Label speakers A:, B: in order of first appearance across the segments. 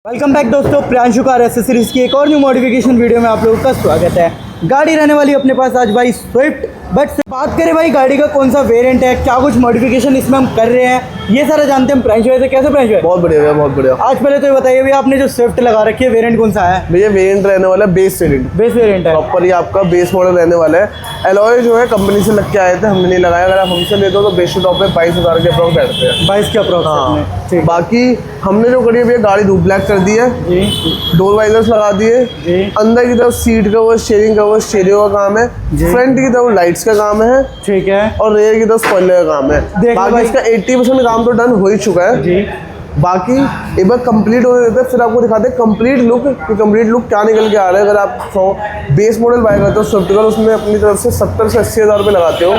A: Welcome back दोस्तों, Priyanshu car accessories की एक और न्यू मॉडिफिकेशन वीडियो में आप लोगों का स्वागत है। गाड़ी रहने वाली अपने पास आज भाई स्विफ्ट। बट बात करें भाई गाड़ी का कौन सा वेरिएंट है, क्या कुछ मॉडिफिकेशन इसमें हम कर रहे हैं, ये सारा जानते हैं प्रियांशु भाई से। कैसे प्रियांशु भाई?
B: बहुत बढ़िया, बहुत बढ़िया।
A: आज पहले तो ये बताइए भैया, आपने जो स्विफ्ट लगा रखी है वेरिएंट कौन सा है?
B: भैया वेरिएंट रहने वाला है बेस वेरिएंट।
A: बेस वेरिएंट है,
B: प्रॉपर ये आपका बेस मॉडल रहने वाला है। एलॉय जो है कंपनी से लग के आए थे, हमने नहीं लगाया। अगर आप हमसे लेते हो तो बेस टू टॉप पे 22,000 के अप्रॉक्स बैठते हैं।
A: 22 के अप्रॉक्स।
B: हाँ, बाकी हमने जो करी है भैया गाड़ी धूप ब्लैक कर दी है
A: जी
B: डोर वाइजर्स लगा दिए
A: जी।
B: अंदर की तरफ seat cover, steering cover, stereo का काम है। फ्रंट की तरफ लाइट्स का काम है
A: ठीक है।
B: और रेयर की तरफ स्पॉइलर का काम है। बाकी इसका 80% काम तो डन हो ही चुका है
A: जी।
B: बाकी एक बार कंप्लीट होने देते हैं, फिर आपको दिखाते हैं कंप्लीट लुक कि कंप्लीट लुक क्या निकल के आ रहा है। अगर आप बेस मॉडल बाय करते हो स्विफ्ट का, उसमें अपनी तरफ से 70 से 80 हज़ार रुपये लगाते हो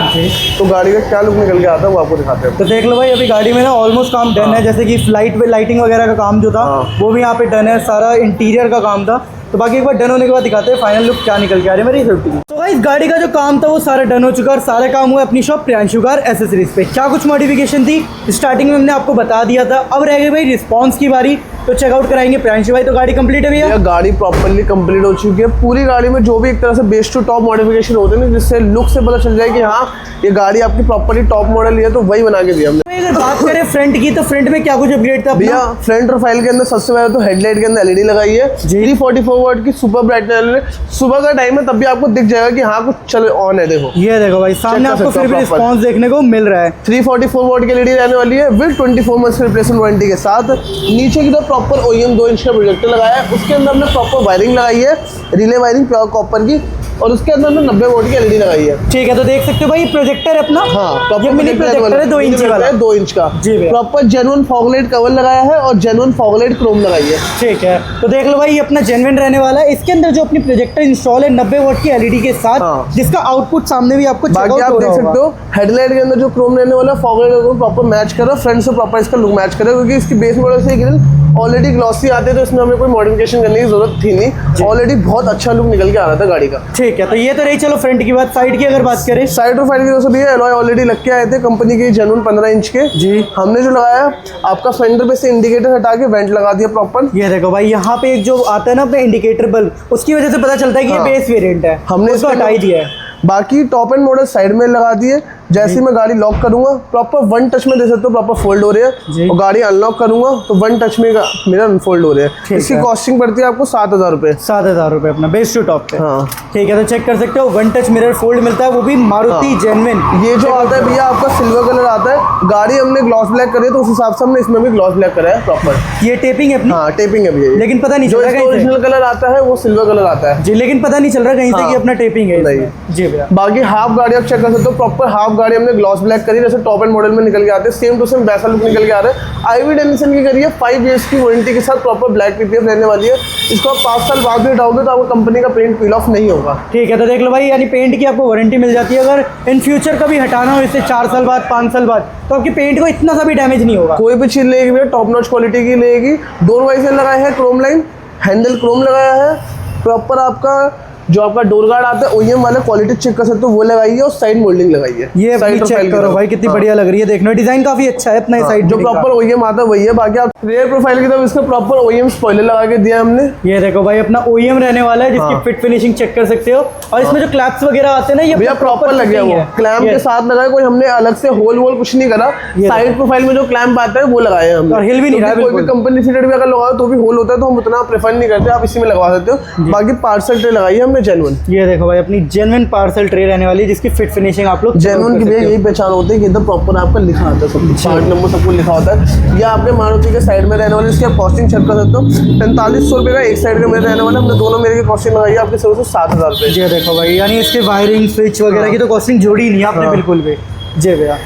B: तो गाड़ी का क्या लुक निकल के आता है वो आपको दिखाते हैं।
A: तो देख लो भाई, अभी गाड़ी में ना ऑलमोस्ट काम डन है। जैसे कि लाइटिंग वगैरह का काम जो था वो भी यहाँ पे डन है, सारा इंटीरियर का काम था। तो बाकी एक बार डन होने के बाद दिखाते हैं फाइनल लुक क्या निकल के आ रही है मेरी स्विफ्ट की। तो भाई इस गाड़ी का जो काम था वो सारा डन हो चुका है और सारा काम हुआ अपनी शॉप प्रियांशु कार एसेसरीज पे। क्या कुछ मॉडिफिकेशन थी स्टार्टिंग में हमने आपको बता दिया था, अब रह गई भाई रिस्पॉन्स की बारी। तो चेकआउट कराएंगे प्रियांशु भाई। तो गाड़ी कंप्लीट है भैया?
B: गाड़ी प्रॉपर्ली कंप्लीट हो चुकी है। पूरी गाड़ी में जो भी एक तरह से बेस टू टॉप मॉडिफिकेशन होते हैं ना, जिससे लुक से पता चल जाए कि हाँ ये गाड़ी आपकी प्रॉपर्ली टॉप मॉडल है, तो वही बना के दिया हमने।
A: अगर बात करें फ्रंट की, तो फ्रंट में क्या कुछ अपग्रेड था
B: भैया? फ्रंट प्रोफाइल के अंदर सबसे पहले तो हेडलाइट के अंदर एलईडी लगाई है 344 वाट की सुपर ब्राइटनेस। सुबह का टाइम है तब भी आपको दिख जाएगा कि हाँ कुछ चल ऑन है। देखो ये
A: देखो भाई, सामने आपको फिर भी रिस्पांस देखने को मिल रहा है।
B: 344 वाट की एलईडी रहने वाली है विद 24 मंथ्स रिप्लेसमेंट वारंटी के साथ। नीचे की तरफ प्रॉपर OEM 2 इंच का प्रोजेक्टर लगाया है, उसके अंदर हमने प्रॉपर वायरिंग लगाई है, रिले वायरिंग प्योर कॉपर की, और उसके अंदर हमने 90 वाट की एलईडी लगाई है।
A: ठीक है, तो देख सकते हो भाई प्रोजेक्टर है अपना।
B: हाँ,
A: ये मिनी प्रोजेक्टर है 2 इंच वाला,
B: 2 इंच का। प्रॉपर जेन्युइन फॉगलाइट कवर लगाया है और जेन्युइन फॉगलाइट क्रोम लगाई है।
A: ठीक है, तो देख लो भाई ये अपना जेन्युइन रहने वाला है। इसके अंदर जो अपनी प्रोजेक्टर इंस्टॉल है 90 वाट की एलईडी के साथ, जिसका आउटपुट सामने भी आपको
B: बाकी आप देख सकते हो। हेडलाइट के अंदर जो क्रोम रहने वाला है फॉगलाइट प्रॉपर मैच कर रहा है, फ्रंट से प्रॉपर इसका लुक मैच कर रहा है, क्योंकि इसकी बेस मॉडल से ग्रिल ऑलरेडी ग्लॉसी आते, तो इसमें हमें कोई मॉडिफिकेशन करने की जरूरत थी नहीं। ऑलरेडी बहुत अच्छा लुक निकल के आ रहा था गाड़ी का। ठीक
A: है, तो ये तो रही चलो फ्रंट की बात। साइड की अगर बात करें,
B: साइड प्रोफाइल की तरफ से भी एलॉय ऑलरेडी लग के आए थे कंपनी के, जेन्युइन 15 इंच के। जी हमने जो लगाया आपका फेंडर पे से इंडिकेटर हटा के वेंट लगा दिया प्रॉपर।
A: ये देखो भाई, यहाँ पे एक जो आता है ना अपना इंडिकेटर बल्ब, उसकी वजह से पता चलता है कि ये बेस वेरिएंट है, हमने इसको हटा ही दिया है।
B: बाकी टॉप एंड मॉडल साइड में लगा दिए। जैसे मैं गाड़ी लॉक करूंगा प्रॉपर 1 टच में दे सकते हो, प्रॉपर फोल्ड हो रही है। और गाड़ी अनलॉक करूंगा तो 1 टच में मेरा अनफोल्ड हो रहा है। इसकी कॉस्टिंग पड़ती है आपको 7,000 रुपये।
A: 7,000 रुपये अपना बेस टू टॉप पे।
B: हाँ
A: ठीक है, तो चेक कर सकते हो 1 टच मिरर फोल्ड मिलता है, वो भी मारुति जेन्युइन।
B: ये जो आता है भैया आपका सिल्वर कलर आता है। गाड़ी हमने ग्लॉस ब्लैक करी है तो उस हिसाब से हमने इसमें भी ग्लॉस ब्लैक करा है प्रॉपर।
A: ये टेपिंग है अपनी?
B: हाँ टेपिंग है भैया,
A: लेकिन पता नहीं चल रहा
B: ओरिजिनल कलर आता है वो सिल्वर कलर आता है जी,
A: लेकिन पता नहीं चल रहा कहीं से कि अपना टेपिंग है जी भैया।
B: बाकी हाफ गाड़ी आप चेक कर सकते हो, प्रॉपर हाफ गाड़ी हमने ग्लॉस ब्लैक करी, जैसे टॉप एंड मॉडल में निकल के आते हैं सेम टू सेम वैसा लुक निकल के आ रहा है। आईवी डेनिसन की करी है 5 इयर्स की वारंटी के साथ, प्रॉपर ब्लैक PPF रहने वाली है। इसको आप 5 साल बाद भी हटाओगे तो आपको कंपनी का पेंट पील ऑफ नहीं होगा।
A: ठीक है, तो देख लो भाई, यानी पेंट की आपको वारंटी मिल जाती है। अगर इन फ्यूचर कभी हटाना हो इससे 4 साल बाद 5 साल बाद, तो आपकी पेंट को इतना सा भी डैमेज नहीं होगा।
B: कोई भी चीज लेगी भैया टॉप नॉच क्वालिटी की लेगी। डोर वाइजर लगाए हैं क्रोम लाइन, हैंडल क्रोम लगाया है, प्रॉपर आपका जो आपका डोर गार्ड आता है OEM वाला क्वालिटी चेक कर सकते हो वो लगाई है, और साइड मोल्डिंग लगाई है। ये साइड
A: चेक करो भाई कितनी बढ़िया लग रही है, देखना डिजाइन काफी अच्छा है अपना। साइड
B: जो प्रॉपर OEM आता है वही है। बाकी आप रेयर प्रोफाइल की तरफ इसका प्रॉपर OEM स्पॉइलर लगा के दिया हमने।
A: ये देखो भाई अपना OEM रहने वाला है, जिसकी फिट फिनिशिंग चेक कर सकते हो। और इसमें जो क्लैप्स वगैरह आते हैं ना, ये
B: भैया प्रॉपर लगे हुए क्लैम्प के साथ लगाया, कोई हमने अलग से होल वोल कुछ नहीं करा। साइड प्रोफाइल में जो क्लैम्प आता है वो लगाया हमने, और हिल भी नहीं रहा। कोई भी कंपनी फिटेड भी अगर लगाओ तो भी होल होता है, तो हम उतना प्रेफर नहीं करते, आप इसी में लगवा सकते हो। बाकी पार्सल ट्रे लगाई है हमने जेन्युइन। ये
A: देखो भाई अपनी जेन्युइन पार्सल ट्रे रहने वाली है, जिसकी फिट फिनिशिंग आप लोग
B: जेन्युइन की भैया यही पहचान होती है कि एकदम प्रॉपर आपका लिखा आता है, सब पार्ट नंबर सब कुछ लिखा होता है। ये आपके मारुति के साइड में रहने वाले, इसकी कॉस्टिंग चेक कर सकते हो 4500 रुपये का एक साइड का मेरे रहने वाला। हमने दोनों मेरे की कॉस्टिंग लगाई है आपके सिर्फ 7,000 रुपये।
A: जी देखो भाई, यानी इसके वायरिंग स्विच वगैरह की तो कॉस्टिंग जोड़ी नहीं है आपने बिल्कुल भी। जी भैया,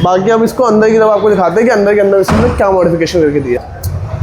B: बाकी अब इसको अंदर की तरफ आपको दिखाते हैं कि अंदर के अंदर इसमें क्या मॉडिफिकेशन करके दिया।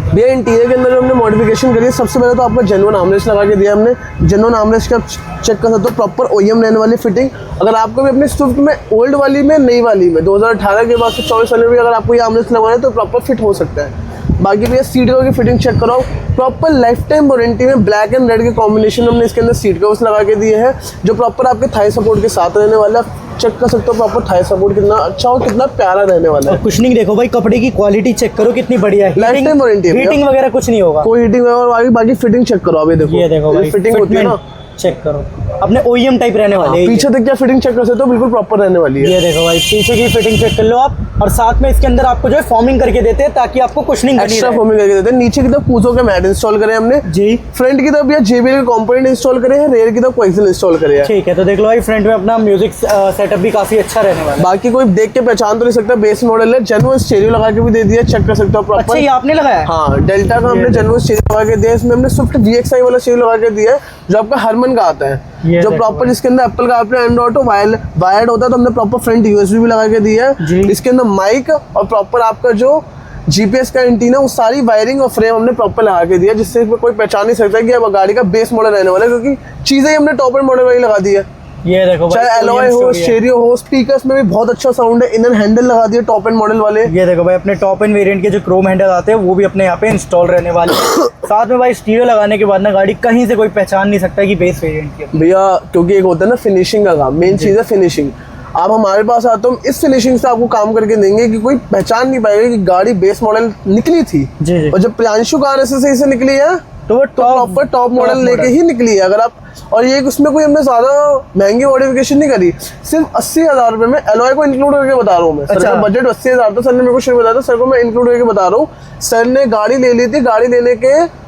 B: भैया इंटीरियर के अंदर जो हमने मॉडिफिकेशन करी है, सबसे पहले तो आपको जेन्युइन आर्मरेस्ट लगा के दिया हमने। जेन्युइन आर्मरेस्ट का चेक कर सकते हो, प्रॉपर OEM रहने वाली फिटिंग। अगर आपको भी अपने स्विफ्ट में ओल्ड वाली में नई वाली में 2018 के बाद से 24 वाले में अगर आपको ये आर्मरेस्ट लगवाना है तो प्रॉपर फिट हो सकता है। बाकी भैया सीट कवर की फिटिंग चेक कराओ, प्रॉपर लाइफ टाइम वारंटी में ब्लैक एंड रेड के कॉम्बिनेशन हमने इसके अंदर सीट कवर्स लगा के दिए हैं, जो प्रॉपर आपके थाई सपोर्ट के साथ रहने वाला है। चेक कर सकते हो प्रॉपर थाई सपोर्ट कितना अच्छा और कितना प्यारा रहने वाला है।
A: कुशनिंग देखो भाई, कपड़े की क्वालिटी चेक करो कितनी बढ़िया है।
B: लाइफ टाइम वारंटी है,
A: हीटिंग वगैरह कुछ नहीं होगा,
B: कोई हीटिंग और बाकी फिटिंग चेक करो। अभी देखो
A: ये देखो भाई,
B: फिटिंग होती है ना,
A: चेक करो अपने OEM टाइप रहने वाले हैं।
B: पीछे तक क्या फिटिंग चेक कर सकते हो, बिल्कुल प्रॉपर रहने वाली है।
A: ये देखो भाई, पीछे की फिटिंग चेक कर लो आप, और साथ में इसके अंदर आपको जो है फॉर्मिंग करके देते हैं ताकि आपको कुशनिंग
B: एक्स्ट्रा फॉर्मिंग करके देते हैं। नीचे की तरफ पूजो के मैट इंस्टॉल करे हमने
A: जी।
B: फ्रंट की तरफ JBL के कंपोनेंट इंस्टॉल करे हैं, रेयर की तरफ कोएक्सियल इंस्टॉल करे हैं।
A: ठीक है, तो देख लो भाई फ्रंट में अपना म्यूजिक सेटअप भी काफी अच्छा रहने वाला है।
B: बाकी कोई देख के पहचान तो नहीं सकता, बेस मॉडल है। जेन्युइन स्टीरियो लगा के भी दे दिया, चेक कर सकते हो प्रॉपर।
A: अच्छा, ये आपने लगाया है?
B: हाँ, डेल्टा का हमने जेन्युइन स्टीरियो लगा के दिया। इसमें हमने स्विफ्ट VXI वाला स्टीरियो लगा के दिया है जो आपका हरमन का आता है, जो प्रॉपर जिसके अंदर एप्पल का आपने एंड्रॉइड वायर्ड होता है, तो हमने प्रॉपर फ्रंट USB भी लगा के दिया है। इसके अंदर माइक और प्रॉपर आपका जो GPS का एंटीना, वो सारी वायरिंग और फ्रेम हमने प्रॉपर लगा के दिया, जिससे कोई पहचान नहीं सकता कि अब गाड़ी का बेस मॉडल रहने वाला है, क्योंकि चीजें ही हमने टॉप एंड मॉडल वाली लगा दी है।
A: ये देखो भाई,
B: चाहे एलॉय हो, स्टीरियो हो, स्पीकर्स में भी बहुत अच्छा साउंड है। इनर हैंडल लगा दिए टॉप एंड मॉडल वाले।
A: ये देखो भाई, अपने टॉप एंड वेरिएंट के जो क्रोम हैंडल आते हैं वो भी अपने यहाँ पे इंस्टॉल रहने वाले हैं। साथ में भाई स्टीरियो लगाने के बाद ना गाड़ी कहीं से कोई पहचान नहीं सकता कि बेस वेरिएंट की है
B: भैया, क्योंकि एक होता है ना फिनिशिंग का काम, मेन चीज है फिनिशिंग। आप हमारे पास आते हो, हम इस फिनिशिंग से आपको काम करके देंगे कि कोई पहचान नहीं पाएगा कि गाड़ी बेस मॉडल निकली थी।
A: जी।
B: और जब प्रियांशु कार एसेसरी से निकली है
A: तो वो
B: प्रॉपर टॉप मॉडल लेके ही निकली है। अगर आप, और ये उसमें कोई हमने ज्यादा महंगी मॉडिफिकेशन नहीं करी, सिर्फ 80,000 रुपए में एलॉय को इंक्लूड करके बता रहा हूँ मैं। सर का बजट 80,000 था, सर ने मेरे को शुरू बताया था, सर को मैं इंक्लूड करके बता रहा हूँ। सर ने गाड़ी ले ली थी, गाड़ी लेने के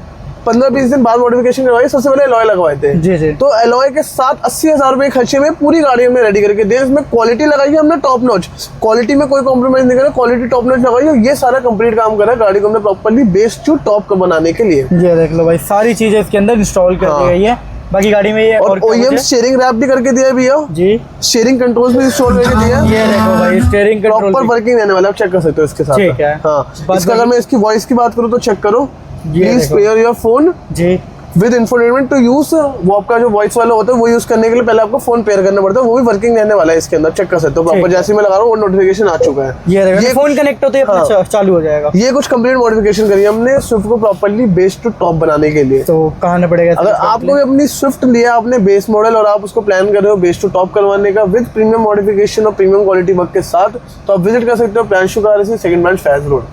B: 15-20 दिन बाद मॉडिफिकेशन करवाई, सबसे पहले एलॉय लगवाए थे।
A: जी।
B: तो एलॉय के साथ 80,000 रुपए खर्चे में पूरी गाड़ी हमने रेडी करके दी। इसमें क्वालिटी लगाई है हमने टॉप नॉच, क्वालिटी में कोई कॉम्प्रोमाइज नहीं करा, क्वालिटी टॉप नॉच लगाई है। ये सारा कंप्लीट काम करा है गाड़ी को हमने प्रॉपर्ली बेस टू टॉप का बनाने के लिए।
A: ये देख लो भाई, सारी चीजें इसके अंदर इंस्टॉल कर दी गई है। बाकी गाड़ी में ये
B: और OEM स्टीयरिंग रैप भी करके दिया है भैया जी, स्टीयरिंग कंट्रोल्स भी इंस्टॉल करके दिया है।
A: ये देखो भाई, स्टीयरिंग कंट्रोल
B: प्रॉपर वर्किंग रहने वाला है, आप चेक कर सकते हो इसके साथ।
A: ठीक है।
B: हाँ, इसका अगर मैं इसकी वॉइस की बात करूँ तो चेक करो, प्लीज पेयर योर फोन
A: जी
B: विद इंफोटेनमेंट टू यूज। वो आपका जो वॉइस वाला होता है वो यूज करने के लिए पहले आपको फोन पेयर करना पड़ता है, वो भी वर्किंग रहने वाला है इसके अंदर, चेक कर सकते हो प्रॉपर। जैसे मैं लगा रहा हूँ वो नोटिफिकेशन आ चुका है।
A: ये फोन कनेक्ट होते ही चालू हो जाएगा।
B: ये कुछ कंप्लीट मॉडिफिकेशन करी हमने स्विफ्ट को प्रॉपर्ली बेस टू टॉप बनाने के लिए।
A: तो कहां पड़ेगा,
B: अगर आपको भी अपनी स्विफ्ट लिया आपने बेस मॉडल और आप उसको प्लान कर रहे हो बेस टू टॉप करवाने का विद प्रीमियम मॉडिफिकेशन और प्रीमियम क्वालिटी वर्क के साथ, तो आप विजिट कर सकते हो Priyanshu car accessory, second branch Faiz road.